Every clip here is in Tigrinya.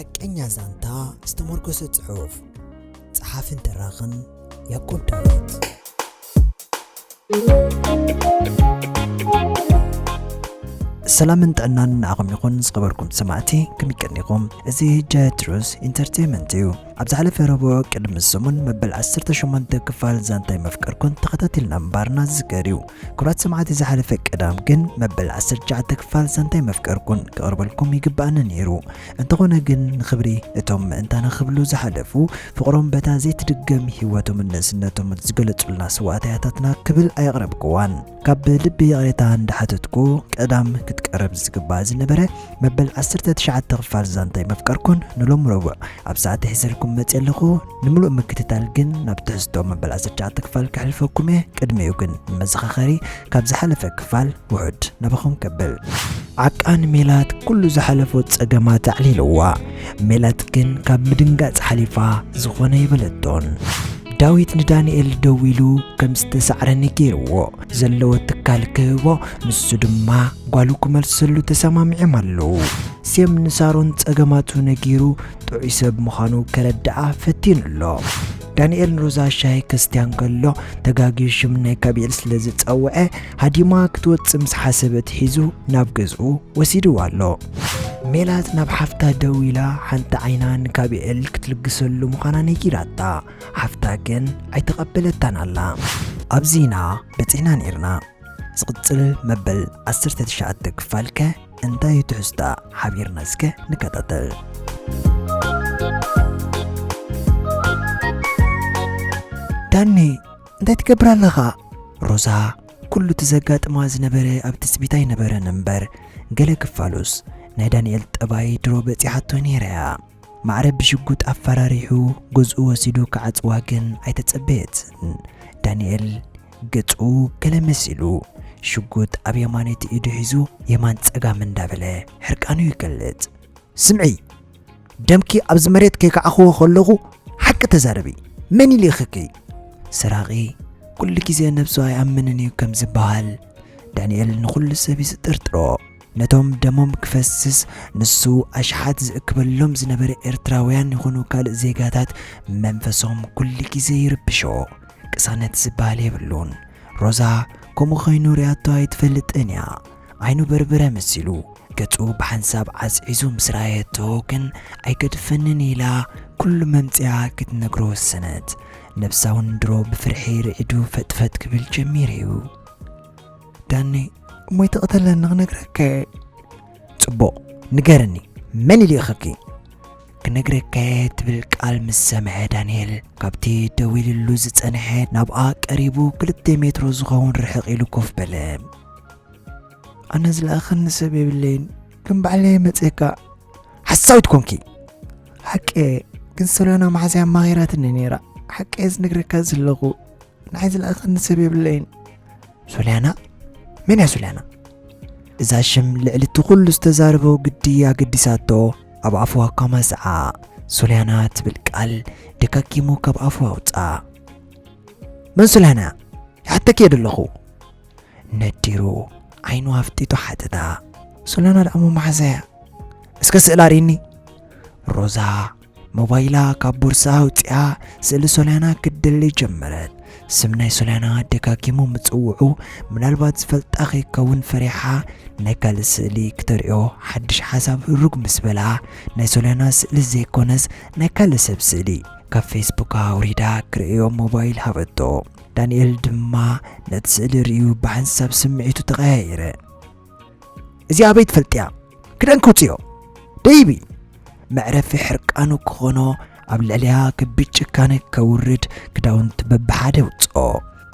حقኛ ዛንታ استمركز ጽሑፍ ጸሐፍን ተራኽን ያዕቆብ ዳዊት ሰላምን ጥዕናን ንዓኹም ይኹን ዝኸበርኩም ሰማዕቲ ከመይቀኒኹም እዚ ጀትሩስ ኢንተርቴይንመንት እዩ ኣብ ዝሓለፈ ረቡዕ ቅድሚ ሰሙን መበል 18 ክፋል ዛንታይ መፍቀርኩን ተኸታቲልና ምባርና ዝገርዩ ክብራት ሰማዕቲ ዝሓለፈ ቀዳም ግን መበል 19 ክፋል ዛንታይ መፍቀርኩን ክቐርበልኩም ይግባአኒ ነይሩ እንተኾነ ግን ንኽብሪ እቶም ምእንታና ክብሉ ዝሓለፉ ፍቕሮም በታ ዘይትድገም ህይወቶም ንእስነቶም ዝገለጹልና ስዋዕታያታትና ክብል ኣይቕረብክዋን ካብ ልቢ ቅሬታ እንዳሓተትኩ ቀዳም ክትቀርብ ዝግባእ ዝነበረ መበል 19 ክፋል ዛንታይ መፍቀርኩን ንሎም ረቡዕ ኣብ ሰዓት ሕዘልኩም መፅለኹ ንምሉእ ምክትታል ግን ናብ ትሕዝቶ መበል 19 ክፋል ክሕልፈኩም ቅድሚኡ ግን መዘኻኸሪ ካብ ዝሓለፈ ክፋል ውሑድ ናባኹም ከብል ዓቃን ሜላት ኩሉ ዝሓለፎ ፀገማት ኣዕሊልዋ ሜላት ግን ካብ ምድንጋጽ ሓሊፋ ዝኾነ ይበለቶን ዳዊት ንዳንኤል ደው ኢሉ ከም ዝተሰዕረኒ ገይርዎ ዘለዎ ትካል ክህቦ ንሱ ድማ ጓሉ ክመልሰሉ ተሰማሚዖም ኣለዉ ስም ንሳሮን ፀገማቱ ነጊሩ ጥዑይ ሰብ ምዃኑ ከረድኣ ፈቲኑሎ ዳንኤል ንሮዛ ሻይ ከስትያን ከሎ ተጋጊዩ ሽም ናይ ካቢኤል ስለ ዝፀውዐ ሃዲማ ክትወፅእ ምስ ሓሰበት ሒዙ ናብ ገዝኡ ወሲድዋ ኣሎ ሜላት ናብ ሓፍታ ደው ኢላ ሓንቲ ዓይና ንካቢኤል ክትልግሰሉ ምዃና ነጊራታ ሓፍታ ግን ኣይተቐበለታን ኣላ ኣብዚና በፂሕና ነርና ዝቕፅል መበል 19 ክፋልከ እንታይ ትሕዝታ ሓቢርና እስከ ንከታተል ዳኒ እንታይ ትገብር ኣለኻ ሮዛ ኩሉ ተዘጋጥማ ዝነበረ ኣብ ትፅቢታ ይነበረን እምበር ገለ ክፋሉስ ናይ ዳንኤል ጠባይ ድሮ በፂሓቶ ነይረያ ማዕረብ ብሽጉጥ ኣፈራሪሑ ገዝኡ ወሲዱ ክዓፅዋ ግን ኣይተፀበየትን ዳንኤል ገፁ ገለ መሲሉ ሽጉጥ ኣብ የማነይቲ ኢዱ ሒዙ የማን ፀጋም እንዳበለ ሕርቃኑ ይገልጽ ስምዒ ደምኪ ኣብዚ መሬት ከይከዓኽዎ ከለኹ ሓቂ ተዛረቢ መን ኢልኽኪ ሰራቒ ኩሉ ግዜ ነብሱ ኣይኣምንን እዩ ከም ዝበሃል ዳንኤል ንኹሉ ሰብ ይስጥርጥሮ ነቶም ደሞም ክፈስስ ንሱ ኣሽሓት ዝእክበሎም ዝነበረ ኤርትራውያን ይኹኑ ካልእ ዜጋታት መንፈሶም ኩሉ ግዜ ይርብሾ ቅሳነት ዝበሃል የብሉን ሮዛ ከምኡ ኮይኑ ሪኣቶ ኣይትፈልጥን እያ ዓይኑ በርበረ መሲሉ ገፁ ብሓንሳብ ዓፅዒዙ ምስ ረኣየቶ ግን ኣይገድፈንን ኢላ ኩሉ መምፅያ ክትነግሮ ወሰነት ነብሳውን ድሮ ብፍርሒ ርዒዱ ፈጥፈት ክብል ጀሚር እዩ ዳኒ እሞይ ተቐተለኒ ክነግረከ ጽቡቕ ንገረኒ መን ኢልኽኪ ክነግረከ ትብል ቃል ምስ ሰምዐ ዳንኤል ካብቲ ደው ኢሉሉ ዝፀንሐ ናብኣ ቀሪቡ 2 ሜትሮ ዝኸውን ርሕቕ ኢሉ ኮፍ በለ ኣነ ዝለኣኸኒ ሰብ የብለይን ግን ባዕለይ መፅእካ ሓሳዊት ኮንኪ ሓቂ ግን ሰሎና ማሕዝያ ማኺራትኒ ነይራ ሓቂ ዝነግረካ ዘለኹ ንዓይ ዝለኣኸኒ ሰብ የብለይን ሶልያና መን እያ ሶልያና እዛ ሽም ልዕልቲ ኩሉ ዝተዛረበ ግድያ ገዲሳቶ ኣብ ኣፍዋ ከመስዓ ሶልያና ትብል ቃል ደካኪሙ ካብ ኣፍዋ ኣውፃእ መን ሶልያና ይሓተክ እየ ደለኹ ነዲሩ ዓይኑ ኣፍጢጡ ሓተታ ሶልያና ደኣሞ ማሕዘያ እስከ ስእላ ርኢኒ ሮዛ ሞባይላ ካብ ቦርሳ ኣውፂኣ ስእሊ ሶልያና ክደሊ ጀመረት ስም ናይ ሶልያና ደካኪሙ ምፅውዑ ምናልባት ዝፈልጣ ከይከውን ፈሪሓ ናይ ካልእ ስእሊ ክተሪኦ ሓድሽ ሓሳብ ሩግ ምስ በላ ናይ ሶልያና ስእሊ ዘይኮነስ ናይ ካልእ ሰብ ስእሊ ካብ ፌስቡክ ኣውሪዳ ክርእዮ ሞባይል ሃበቶ ዳንኤል ድማ ነቲ ስእሊ ርዩ ብሓንሳብ ስምዒቱ ተቐያይረ እዚ ኣበይ ትፈልጥያ ክደን ክውፅዮ ደይቢ መዕረፊ ሕርቃኑ ክኾኖ ኣብ ልዕልያ ክቢ ጭካነ ከውርድ ክዳውንቲ በብሓደ ውፅኦ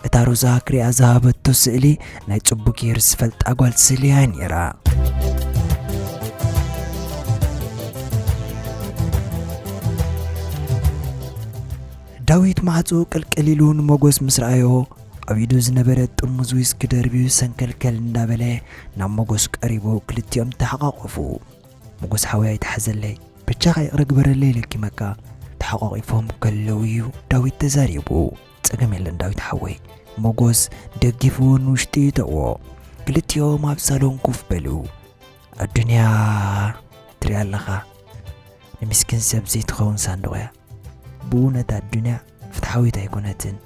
እታ ሮዛ ክሪኣ ዝሃበቶ ስእሊ ናይ ፅቡቅ ጌር ዝፈልጣ ጓል ስእሊ እያ ነይራ ዳዊት ማዕፁ ቅልቅል ኢሉ ንሞጎስ ምስ ረኣዮ ኣብ ኢዱ ዝነበረ ጥርሙዝ ዊስኪ ደርቢዩ ሰንከልከል እንዳበለ ናብ ሞጎስ ቀሪቡ ክልቲኦም ተሓቋቆፉ ሞጎስ ሓወይ ኣይተሓዘለይ ብቻ ይቕረግበረለይ ለኪመካ ተሓቋቂፎም ከለው እዩ ዳዊት ተዛሪቡ ፀገም የለን ዳዊት ሓወይ ሞጎስ ደጊፉን ውሽጢ ተዎ ክልቲኦም ኣብ ሳሎን ኮፍ በሉ ኣዱንያ ትሪኣ ኣለኻ ንምስኪን ሰብ ዘይትኸውን ሳንዱቕ እያ ብእውነት ኣዱንያ ፍትሓዊት ኣይኮነትን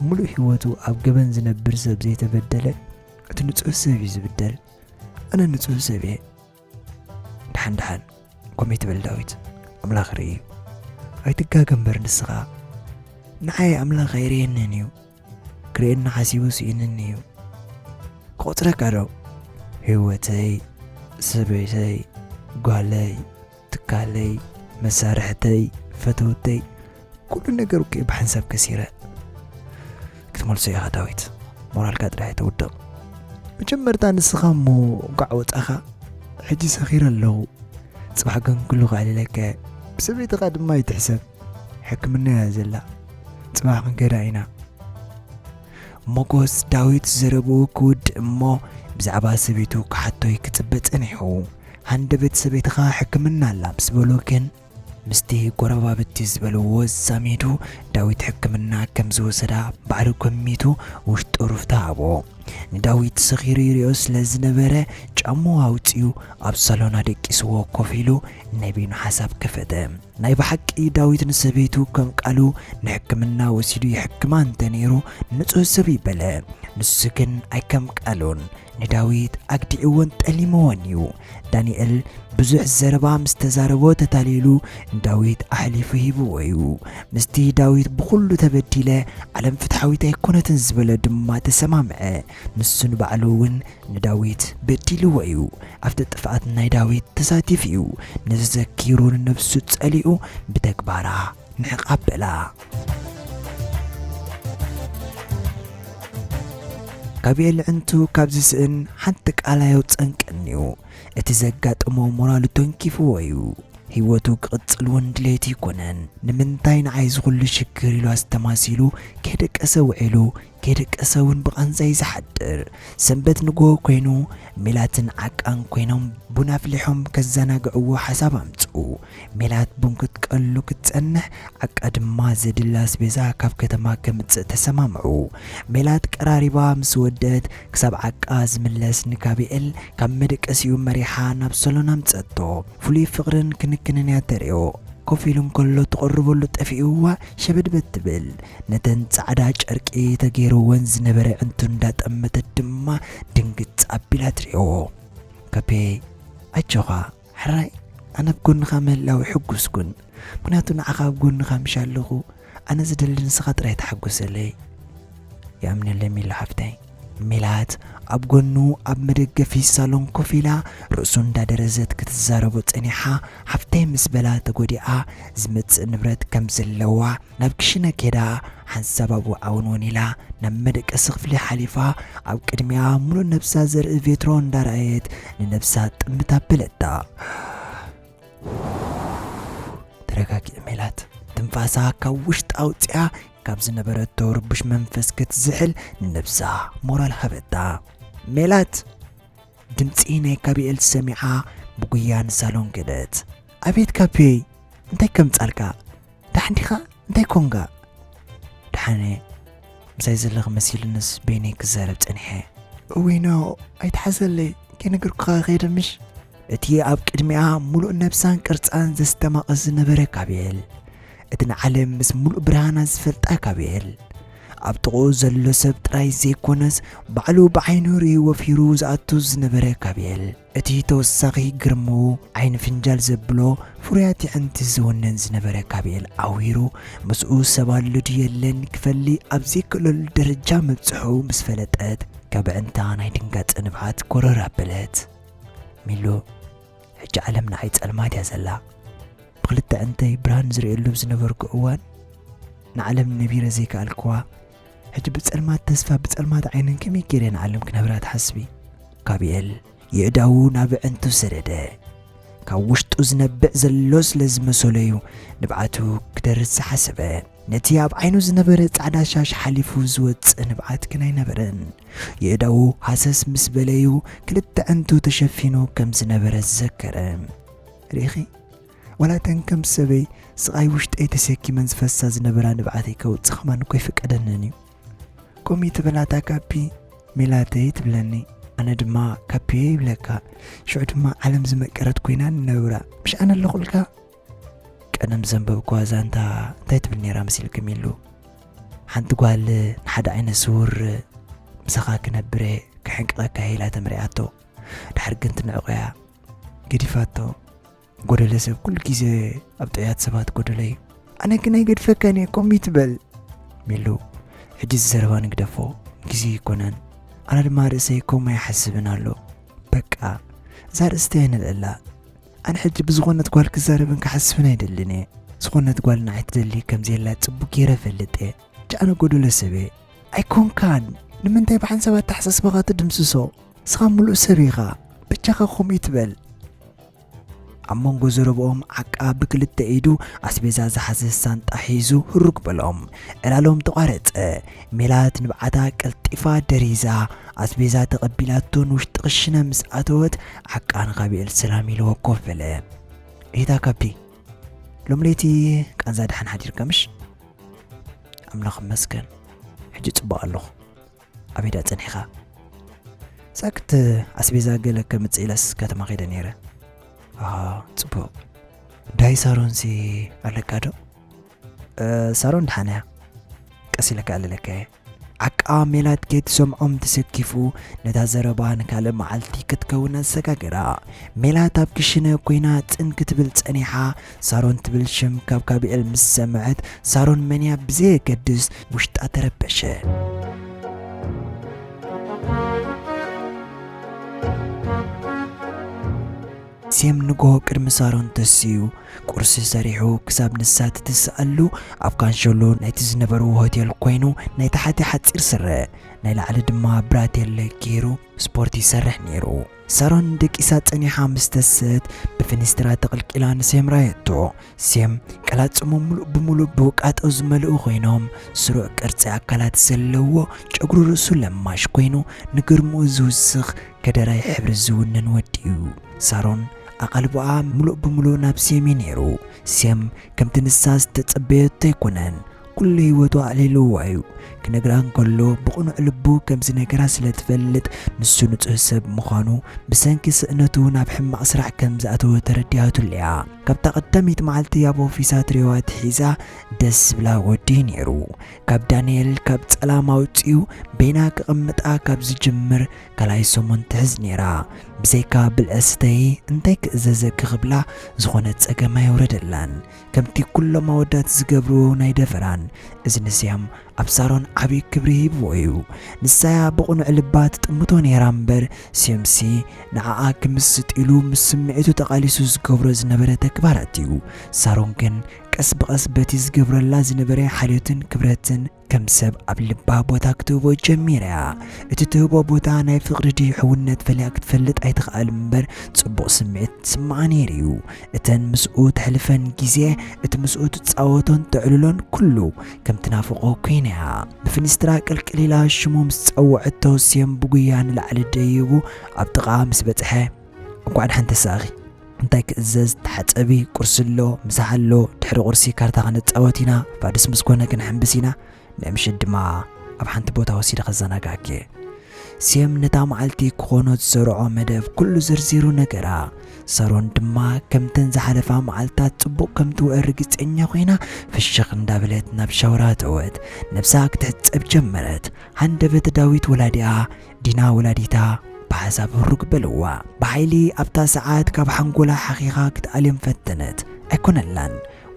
ሙሉእ ህይወቱ ኣብ ገበን ዝነብር ሰብ ዘይተበደለ እቲ ንጹህ ሰብ እዩ ዝብደል ኣነ ንጹህ ሰብ እየ ድሓን ከመይ ትብል ዳዊት ኣምላኽ ርኢ እዩ ኣይትጋገ እምበር ንስኻ ንዓይ ኣምላኽ ኣይርየንን እዩ ክርእየና ሓሲቡ ስኢንኒ እዩ ክቑፅረካ ዶ ህይወተይ ሰበይተይ ጓለይ ትካለይ መሳርሕተይ ፈተውተይ ኩሉ ነገር ውክእ ብሓንሳብ ከሲረ ክትመልሶ ኢኻ ዳዊት ሞራልካ ጥራይ ተውድቕ መጀመርታ ንስኻ እሞ ጓዕ ወፃኻ ሕጂ ሰኺረ ኣለኹ ጽባሕ ግን ኩሉ ኽዕልለከ ብሰበይትኻ ድማ ይትሕሰብ ሕክምና እያ ዘላ ጽባሕ ክንከዳ ኢና ሞጎስ ዳዊት ዘረብኡ ክውድእ እሞ ብዛዕባ ሰበይቱ ክሓቶይ ክጽበ ጸኒሑ ሃንደበት ሰበይትኻ ሕክምና ኣላ ምስ በሎ ግን ምስቲ ጎረባብቲ ዝበልዎ ዛሚዱ ዳዊት ሕክምና ከም ዝወሰዳ ባዕሉ ከሚቱ ውሽጡ ሩፍታ ሃቦ ንዳዊት ሰኺሩ ይሪኦ ስለ ዝነበረ ጫማው ኣውፂኡ ኣብ ሳሎና ደቂስዎ ኮፍ ኢሉ ናይ በይኑ ሓሳብ ከፈተ ናይ ብሓቂ ዳዊት ንሰበይቱ ከም ቃሉ ንሕክምና ወሲዱ ይሕክማ እንተነይሩ ንጹህ ሰብ ይበለ ንሱ ግን ኣይከም ቃሉን ንዳዊት ኣግዲዕዎን ጠሊምዎን እዩ ዳንኤል ብዙሕ ዘረባ ምስ ተዛረቦ ተታሊሉ ዳዊት ኣሕሊፉ ሂብዎ እዩ ምስቲ ዳዊት ብኩሉ ተበዲለ ዓለም ፍትሓዊት ኣይኮነትን ዝበለ ድማ ተሰማምዐ ንሱ ንባዕሉ እውን ንዳዊት በዲልዎ እዩ ኣብቲ ጥፍኣት ናይ ዳዊት ተሳቲፍ እዩ ንዘዘኪሩ ንነብሱ ጸሊኡ ብተግባራ ንዕቓበላ ጋብኤል ዕንቱ ካብ ዝስእን ሓንቲ ቃላዮ ጸንቀን እዩ እቲ ዘጋጥሞ ሞራሉ ተንኪፍዎ እዩ ህይወቱ ክቕጽል እውን ድሌት ይኮነን ንምንታይ ንዓይ ዝኹሉ ሽግር ኢሉ ኣስተማሲሉ ከደቀሰ ውዒሉ ከደቀሰ እውን ብቐንዛይ ዝሓድር ሰንበት ንግሆ ኮይኑ ሜላትን ዓቃን ኮይኖም ቡን ኣፍሊሖም ከዘናግዕዎ ሓሳብ ኣምፅኡ ሜላት ቡን ክትቀሉ ክትጸንሕ ዓቃ ድማ ዘድላ ኣስቤዛ ካብ ከተማ ከምፅእ ተሰማምዑ ሜላት ቀራሪባ ምስ ወደት ክሳብ ዓቃ ዝምለስ ንጋብኤል ካብ መደቀሲኡ መሪሓ ናብ ሰሎና ኣምፀቶ ፍሉይ ፍቕርን ክንክንን እያ ተርእዮ ኮፍ ኢሉ እንከሎ ትቐርበሉ ጠፊኡዋ ሸበድበት ትብል ነተን ጻዕዳ ጨርቂ ተገይሩወን ዝነበረ ዕንቱ እንዳጠመተት ድማ ድንግጽ ኣቢላ ትርእዮ ካፔ ኣጆኻ ሕራይ ኣነ ብጎንኻ ምህላዊ ሕጉስ ኩን ምክንያቱ ንዓኻ ኣብ ጎንኻ ምሽ ኣለኹ ኣነ ዝደሊ ንስኻ ጥራይ ተሓጉሰለይ ይኣምነለይ ኢሉ ሓፍተይ ሜላት ኣብ ጎኑ ኣብ መደገፊ ሳሎን ኮፍ ኢላ ርእሱ እንዳደረዘት ክትዛረቦ ጸኒሓ ሓፍተይ ምስ በላ ተጎዲኣ ዝመጽእ ንብረት ከም ዘለዋ ናብ ክሽነ ኬዳ ሓንሳብ ኣብኡ ኣውንወን ኢላ ናብ መደቀሲ ክፍሊ ሓሊፋ ኣብ ቅድሚያ ሙሉእ ነብሳ ዘርኢ ቬትሮ እንዳረኣየት ንነብሳ ጥምታ በለታ ተረጋጊ ሜላት ትንፋሳ ካብ ውሽጢ ኣውፅያ ካብ ዝነበረቶ ርቡሽ መንፈስ ክትዝሕል ንነብሳ ሞራል ሃበታ ሜላት ድምፂ ናይ ጋብኤል ሰሚዓ ብጉያ ንሳሎን ገደት ኣቤት ካፔ እንታይ ከምጻልካ ዳሕንዲኻ እንታይ ኮንጋ ድሓነ ምሳይ ዘለኽ መሲልንስ በይነይ ክዛረብ ጸኒሐ እወይኖ ኣይተሓዘለይ ከነገርኩኻ ኸይደምሽ እቲ ኣብ ቅድሚያ ሙሉእ ነብሳን ቅርጻን ዘስተማቐስ ዝነበረ ጋብኤል እቲ ንዓለም ምስ ሙሉእ ብርሃና ዝፈልጣ ጋብኤል ኣብ ጥቕኡ ዘሎ ሰብ ጥራይ ዘይኮነስ ባዕሉ ብዓይኑ ርኢ ወፊሩ ዝኣቱ ዝነበረ ጋብኤል እቲ ተወሳኺ ግርሙ ዓይኒ ፍንጃል ዘብሎ ፍሩያት ዕንቲ ዝወነን ዝነበረ ጋብኤል ኣዊሩ ምስኡ ሰባሉ ድየለን ክፈሊ ኣብ ዘይክእለሉ ደረጃ መብፅሑ ምስ ፈለጠት ካብ ዕንታ ናይ ድንጋጸ ንብዓት ኮረር ኣበለት ሚሉ ሕጂ ዓለም ንዓይ ጸልማት እያ ዘላ ብክልተ ዕንተይ ብርሃን ዝርእየሉ ዝነበርኩ እዋን ንዓለም ነቢረ ዘይከኣልክዋ ሕጂ ብጸልማት ተስፋ ብጸልማት ዓይንን ከመይ ገይረ ንዓለም ክነብራ ትሓስቢ ጋብኤል ይእዳው ናብ ዕንቱ ሰደደ ካብ ውሽጡ ዝነብዕ ዘሎ ስለ ዝመሰሎ እዩ ንብዓቱ ክደርስ ዝሓሰበ ነቲ ኣብ ዓይኑ ዝነበረ ጻዕዳ ሻሽ ሓሊፉ ዝወፅእ ንብዓት ግን ኣይነበረን ይእዳው ሃሰስ ምስ በለዩ ክልተ ዕንቱ ተሸፊኑ ከም ዝነበረ ዝዘከረ ርኢኺ ወላተን ከም ሰበይ ስቓይ ውሽጠይ ተሰኪመን ዝፈሳ ዝነበራ ንብዓተይ ከውፅእ ኸማን እኮ ይፍቀደንን እዩ ቆሚ ትበላታ ካፒ ሜላተይ ትብለኒ ኣነ ድማ ካፒ ይብለካ ሽዑ ድማ ዓለም ዝመቀረት ኮይና ንነብራ ምሽ ኣነ ኣለኹልካ ቀደም ዘንበብኳ ዛንታ እንታይ ትብል ነይራ መሲልክም ኢሉ ሓንቲ ጓል ንሓደ ዓይነት ስውር ምሳኻ ክነብረ ክሕንቅቐካ ኢላ ተምሪኣቶ ድሕሪ ግን ትንዕቆያ ገዲፋቶ ጎደለ ሰብ ኩሉ ግዜ ኣብ ጥያት ሰባት ጎደለ እዩ ኣነ ግን ኣይገድፈካን እየ ከምኡ ትበል ሚሉ ሕጂ ዝዘረባ ንግደፎ ግዜ ይኮነን ኣነ ድማ ርእሰይ ከምኡ ይሓስብን ኣሎ በቃ እዛ ርእስቲ ኣይንልዕላ ኣነ ሕጂ ብዝኾነት ጓል ክዛረብን ክሓስብን ኣይደልን እየ ዝኾነት ጓል ንዓይ ትደሊ ከምዘላ ፅቡቅ ገይረ ፈልጥ እየ ጃኣነ ጎደለ ሰብ እየ ኣይኮንካን ንምንታይ ብሓንሳባት ተሓሳስበኻ ትድምስሶ ስኻ ሙሉእ ሰብ ኢኻ ብቻኻ ከምኡ ትበል ኣብ መንጎ ዘረብኦም ዓቃ ብክልተ ኢዱ ኣስቤዛ ዝሓዘ ሳንጣ ሒዙ ህሩግ በሎም ዕላሎም ተቋረፀ ሜላት ንብዓታ ቀልጢፋ ደሪዛ ኣስቤዛ ተቐቢላቶ ንውሽጢ ቅሽነ ምስ ኣተወት ዓቃ ንኻቢኤል ሰላም ኢልዎ ኮፍ በለ እታ ካብቲ ሎም ለይቲ ቃንዛ ድሓን ሓዲርካ ምሽ ኣምላኽ መስገን ሕጂ ፅቡቕ ኣለኹ ኣበይ ዳ ፀኒሕኻ ሳክት ኣስቤዛ ገለ ከምፅኢለስ ከተማ ኸይደ ነይረ ፅቡቕ ዳይ ሳሮንሲ ኣለካ ዶ ሳሮን ድሓንያ ቀስ ኢለካ ኣለለካ እየ ዓቃ ሜላት ጌት ሰምዖም ተሰኪፉ ነታ ዘረባ ንካልእ መዓልቲ ክትከውን ኣዘጋገራ ሜላት ኣብ ክሽነ ኮይና ፅን ክትብል ፀኒሓ ሳሮን ትብል ሽም ካብ ካቢኤል ምስ ሰምዐት ሳሮን መንያ ብዘየገድስ ውሽጣ ተረበሸ سيم نجو كرم سارون تسيو قرص سريحو كساب نسات تسألو أفكان شلون نيتز نبرو هوتيل كوينو نيتحاتي حتصير سر نيل على دما براتيل كيرو سبورتي سرح نيرو سارون دك إسات أني حامس تسات بفنسترا تقلق إلان سيم رايتو سيم كالات سمو بمولو بوكات أزملو خوينهم سروع كرتسي أكالات سلوو جاقرو رسو لماش كوينو نقرمو زوزخ كدراي حبر الزونن وديو سارون أقلبوا ملؤ بملؤ نابسيمي نيرو سيم كم تنساس تتصبيت تيكونن كل هيوتو عليلو وايو كنقران كله بقنع لبو كم زنقرا سلتفلت نسو نتحسب مخانو بسانكي سئنتو نابحم أسرع كم زأتو تردياتو الليا كاب تقدميت معلتي يابو في سات ريوات حيزا دس بلا ودي نيرو كاب دانيال كاب تسلاماو تيو بيناك قمتا كاب زجمر كلاي سومون تهز نيرا بزيكا بالأستي انتايك ازازك غبلا زخونت ساقما يوردلان كمتي كل ما ودات زقبرو نايدفران ازن سيام أبصارون عبي كبري بويو نسايا بقنع لبات تمتون يرامبر سيمسي نعاك مست إلو مسمعتو تقاليسو زقبرو زنبرة كباراتيو سارون كن كسب قصبتي زقبرو لا زنبرة حاليوتن كبراتن كم سب قبل بابو تكتبو جميرة اتتوبو بوتا ناي فقردي حونت فلاك تفلت اي تقال منبر تصبو سمعت سمعني ريو اتن مسؤوت حلفن جيزي ات مسؤوت تصاوتون تعللون كله كم تنافقو كينيها بفنستراك الكليلا شموم تصوعتو سيم بقيان لعلى ديبو ابتقا مسبتحي وقعد حنت ساغي انتاي كأزاز تحت أبي كرسلو مساحلو تحري قرسي كارتا غانت تصاوتينا بعد اسم سكونا كنحنبسينا نمشد ما أب حنت بوتا وسيد خزانا كاكي سيم نتا معلتي كونوت زرعو مدف كل زرزيرو نقرا سارون دما كم تنزح لفا معلتات تبو كم تو ارقت انيا خوينا في الشغ ندابلت نبشاورات عود نفساك تحتسب جمرت هندبت داويت ولاديها دينا ولاديتا بحساب الرق بلوا بحيلي أبتا ساعات كاب حنقولا حقيقة كتاليم فتنت أكون اللان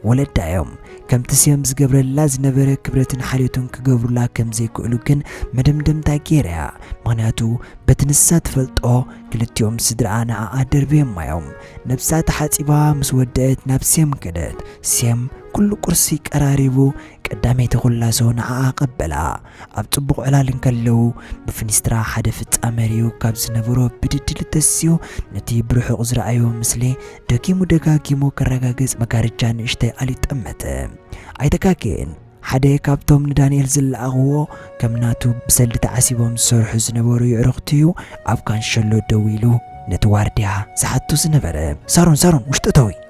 ولد دايوم كم تسيم زقبر اللاز نبرة كبرتن حاليتون كقبر لا كم زي كؤلوكن مدمدم تاكيريا مغناتو بتنسات فلطو كلتيوم سدرعانا عادر بيم مايوم نبسات حاتيبا مسودات نابسيم كدت سيم كل كرسي قراريبو قدامي تغلاسو نعا قبلا ابطبق علالن كلو بفنسترا حدا فتصامريو كاب زنبرو بددل تسيو نتي بروح قزرعيو مسلي دكيمو دكاكيمو كرغاغص مكارجان اشتي علي طمته ايتكاكين حدا كابتوم دانيال زلعغو كمناتو بسل تعسيبهم سرح زنبرو يعرقتيو اب كان شلو دويلو نتوارديا ساعتو زنبره سارون وشتتوي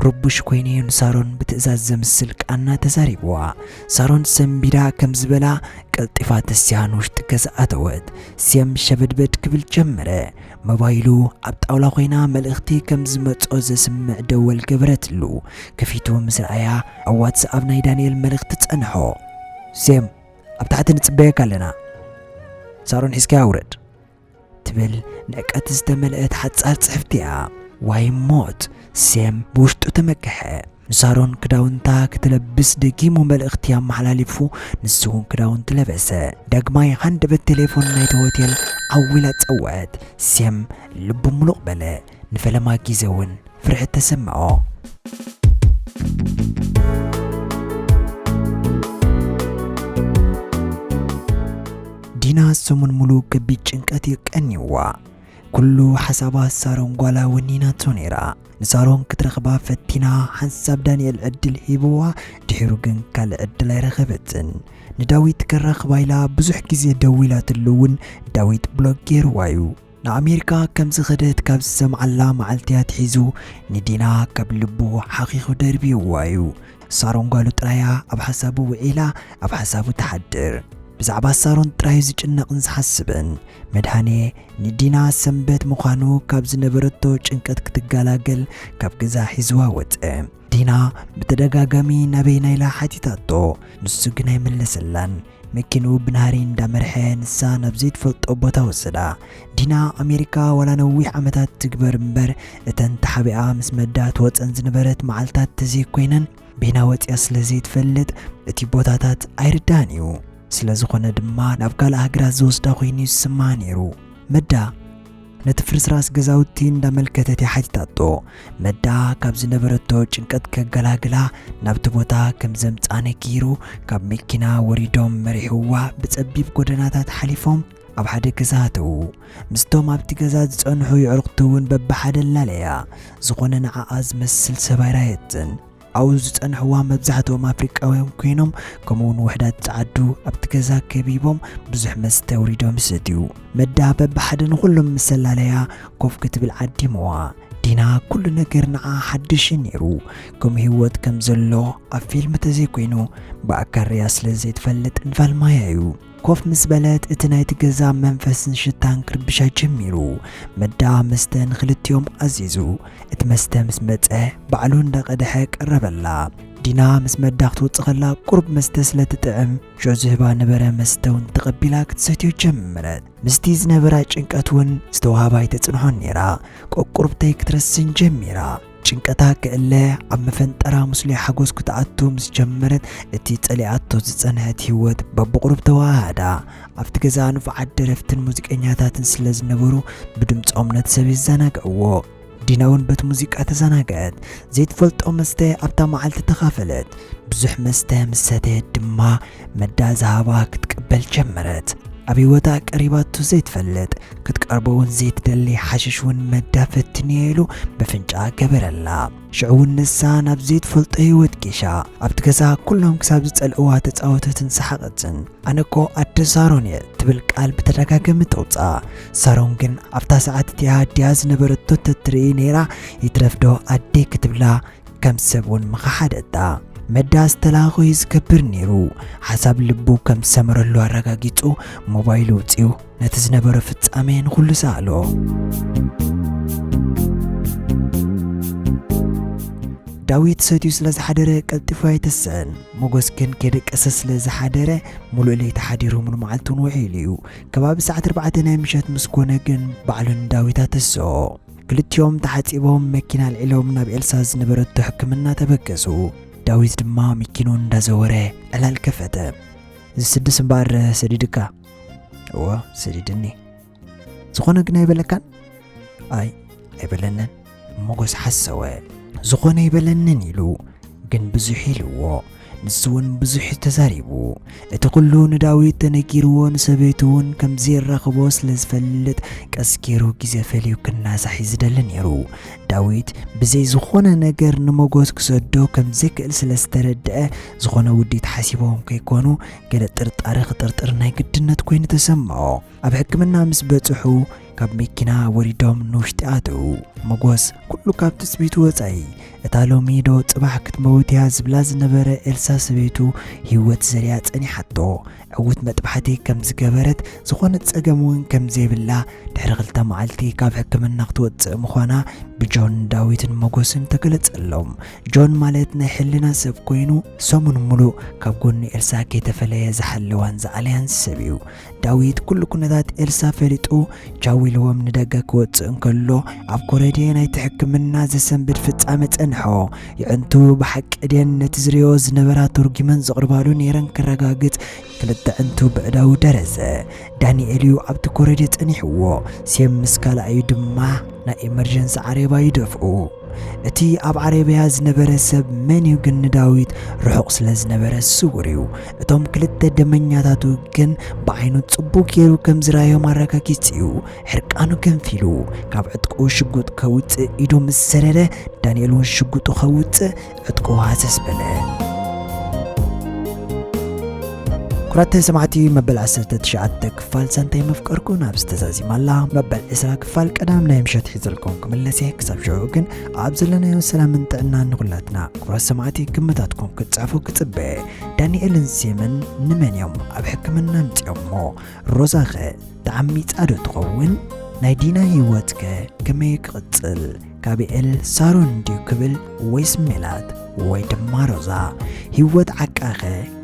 ربش كوينين سارون بتأزاز مسلك أنا تزاريبوا سارون سمبيرا كم زبلا قلطفات السيان وشتكز أتوت سيم شبدبد كبل جمرة موبايلو عبد أولا خوينا ملغتي كم زمت أوز سمع دول قبرتلو كفيتو مسرعيا أو واتساب ناي دانيال ملغت تسأنحو سيم أبتحت نتسبيك لنا سارون حسكا أورد تبل نكأت استملأت حتصار صحفتيها واي موت سيم بوشتو تمكحة نسارون كداونتا كتلبس دقيمو ملغتيا محلاليفو نسون كداون تلبسة داقماي عند بالتليفون نايت هوتيل عويلة تقوات سيم لبو ملقبلة نفلما كيزون فرحة تسمعو دينا سمون ملوك بيجنك يقنيوا كل حسابات سارون قوالا ونينا تونيرا نسارون كترخبا فتينا حساب دانيال عدل هيبوا دحيروغن كالعدل يرخبتن نداويت كرخبا إلا بزح كيزي دويلات اللون داويت بلوغير وايو نأمريكا كم زغدت كاب سمع الله معلتيات حيزو ندينا كاب لبو حقيقو دربي وايو سارون قالو ترايا أب حسابو وإلا أب حسابو تحدر بزعبا سارون ترايو زيجنا نزحسبن مدهاني ندينا سنبت مخانو كاب زنبرتو چنكت كتقالاقل كاب قزا حيزوا وطئ دينا بتدقاقامي نبينا إلا حاتيتاتو نسوقنا يملسلان مكينو بنهارين دا مرحي نسا نبزيد فلط أبوتا وصدا دينا أمريكا ولا نويح عمتات تكبر مبر اتن تحبئا مسمدات وطن زنبرت معالتات تزي كوينن بينا وطي أصل زيد فلت اتي بوتاتات ايردانيو سلازخونا دما نابقال أهقراز زوزدا خويني سمانيرو مدى نتفرس راس قزاوتين دا ملكتتي حاجتاتو مدى كاب زنبرتو چنكت كقلاقلا نابتبوتا كم زمت آنه كيرو كاب ميكينا وريدوم مريحوا بتسبيب قدناتات حليفهم أب حدا كزاتو مستوم أبتي كزات زعنحو يعرقتون ببحدا اللاليا زغونا نعاز مسل سبايرايتن أو زعنحوا مبزحتهم أفريقاوهم كوينهم كمون وحدات تعدو أبتكزا كبيبهم بزح مستوريدهم ستيو مدى ببحدا نقولهم مسلاليا كوف كتب العدي موا دينا كل نجر نعا حدش نيرو كم هيوت كم زلو أفيلم تزي كوينو بأكار رياس لزيت فلت انفال مايايو كوف مسبلات اتناي تجزا منفس نشتان كربشا جميرو مدى مستن خلتيوم عزيزو اتمستا مسمتة بعلون دا قدحك الربلا دينا مسمداختو تغلا قرب مستسلة تطعم شو زهبا نبرا مستون تقبلاك تسيتيو جمرت مستيز نبرا چنكتون ستوهاباي تتصنحون نيرا قرب تيك ترسن جميرا چنكتا كألا عم فنترا مسلي حقوز كتعاتو مسجمرت اتي تقليعاتو زتسانهات هيوت ببقرب تواهدا افتقزانو فعد رفتن موزيقانياتاتن سلز نبرو بدمت امنت سبي زناقو ديناون بت موزيقا تزناقات زيت فلت مسته ابتا معالت تخافلت بزح مسته مسته دما مدى زهابا كتقبل جمرت أبي ودا قريباتو زيت فلت كتقربون زيت دلي حششون مدى فتنيلو بفنجا قبرلا شعون نسان بزيت فلت ايوت كيشا ابتكزا كلهم كساب زتسألقوا تتساوتتن سحقتن أناكو أدساروني تبلك قلب تدقاقم توطا سارونجن أبتا ساعات تيها دياز نبرتو تتري نيرا يترفدو أدي كتبلا كم سبون مخحادتا مدى استلاغو يزكبر نيرو حساب لبو كم سمر اللو الرقاقيتو موبايلو تيو نتزنبر فتامين كل سالو داويت سيتيو سلاز حدره قلتفو يتسن موغوس كن كيدك اساس سلاز حدره مولو اللي تحديرو من معلتون وعيليو كباب ساعة 4 مشات مسكونة جن بعلن داويتا تسو كلتيوم تحتيبهم مكينا العلوم ناب إلساز نبرتو حكمنا تبكسو داويت دما مكينون دازوره على الكفته السدس مبار سديدكا هو سديدني زخونه غنا يبلكان اي يبلنن موغوس حسوا زخونه يبلنن يلو ግን ብዙሕ ኢልዎ ንሱ እውን ብዙሕ ተዛሪቡ እቲ ኩሉ ንዳዊት ተነጊርዎ ንሰበይቱ እውን ከምዚ ይረኽቦ ስለ ዝፈልጥ ቀስኪሩ ግዜ ፈልዩ ክናሳሒ ዝደሊ ነይሩ ዳዊት ብዘይ ዝኾነ ነገር ንመጎስ ክሰዶ ከም ዘይክእል ስለዝተረድአ ዝኾነ ውዲት ሓሲቦም ከይኮኑ ገለ ጥርጣረ ክጥርጥር ናይ ግድነት ኮይኑ ተሰምዖ ኣብ ሕክምና ምስ በጽሑ ካብ መኪና ወሪዶም ንውሽጢ ኣተው መጎስ ኩሉ ካብ ትጽቢቱ ወጻኢ እታ ሎሚ ዶ ጽባሕ ክትመውት እያ ዝብላ ዝነበረ ኤልሳ ሰበይቱ ህይወት ዘርያ ጸኒሓቶ ዕውት መጥባሕቲ ከም ዝገበረት ዝኾነ ጸገም እውን ከም ዘይብላ ድሕሪ 2 መዓልቲ ካብ ሕክምና ክትወጽእ ምዃና ብጆን ዳዊትን መጎስን ተገለጸሎም ጆን ማለት ናይ ሕሊና ሰብ ኮይኑ ሰሙን ሙሉእ ካብ ጎኒ ኤልሳ ከይተፈለየ ዝሓልዋን ዝዓለያን ሰብ እዩ ዳዊት ኩሉ ኩነታት ኤልሳ ፈሊጡ ጃዊልዎም ንደገ ክወጽእ እንከሎ ኣብ ኮረዴ ናይቲ ሕክምና ዘሰንብድ ፍጻመ ጸንሖ ይዕንቱ ብሓቂ ድን ነቲ ዝርዮ ዝነበራ ተርጊመን ዘቕርባሉ ነይረን ክረጋግጽ ክልተ ዕንቱ ብዕዳው ደረዘ ዳንኤል እዩ ኣብቲ ኮረዴ ጸኒሕዎ ሴም ምስ ካልኣዩ ድማ ናይ ኤመርጀንሲ ዓረባ ይደፍኡ እቲ ኣብ ዓረብያ ዝነበረ ሰብ መን እዩ ግን ዳዊት ርሑቕ ስለ ዝነበረ ስውር እዩ እቶም ክልተ ደመኛታቱ ግን ብዓይኑ ጽቡቕ ጌሩ ከም ዝራዮም ኣረጋጊጽ እዩ ሕርቃኑ ከንፊሉ ካብ ዕጥቁ ሽጉጥ ከውፅእ ኢዱ ምስ ሰደደ ዳንኤል እውን ሽጉጡ ከውፅእ ዕጥቁ ሃሰስ በለ ኩራተ ሰማዕቲ መበል 19 ክፋል ሳንታይ መፍቀርኩ ናብ ዝተዛዚማላ መበል 20 ክፋል ቀዳም ናይ ምሸት ሒዘልኩም ክምለስ ክሳብ ሸዑ ግን ኣብ ዘለናዮ ሰላምን ጥዕናን ንኹላትና ኩራት ሰማዕቲ ግምታትኩም ክትጻፉ ክጽበ ዳንኤልን ሴምን ንመን እዮም ኣብ ሕክምና ምጽዮሞ ሮዛኸ ተዓሚጻ ዶ ትኸውን ናይ ዲና ህይወትከ ከመይ ክቕጽል ጋብኤል ሳሮን እንዲሁ ክብል ወይስ ሜላት ወይ ድማ ሮዛ ህይወት ዓቃኸ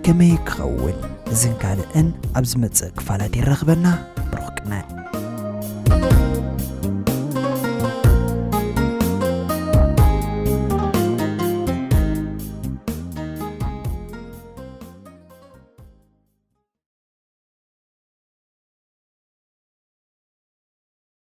ከመይ ክኸውን እዝን ካልእን ኣብ ዝመጽእ ክፋላት ይረኽበና ብሩኽቅና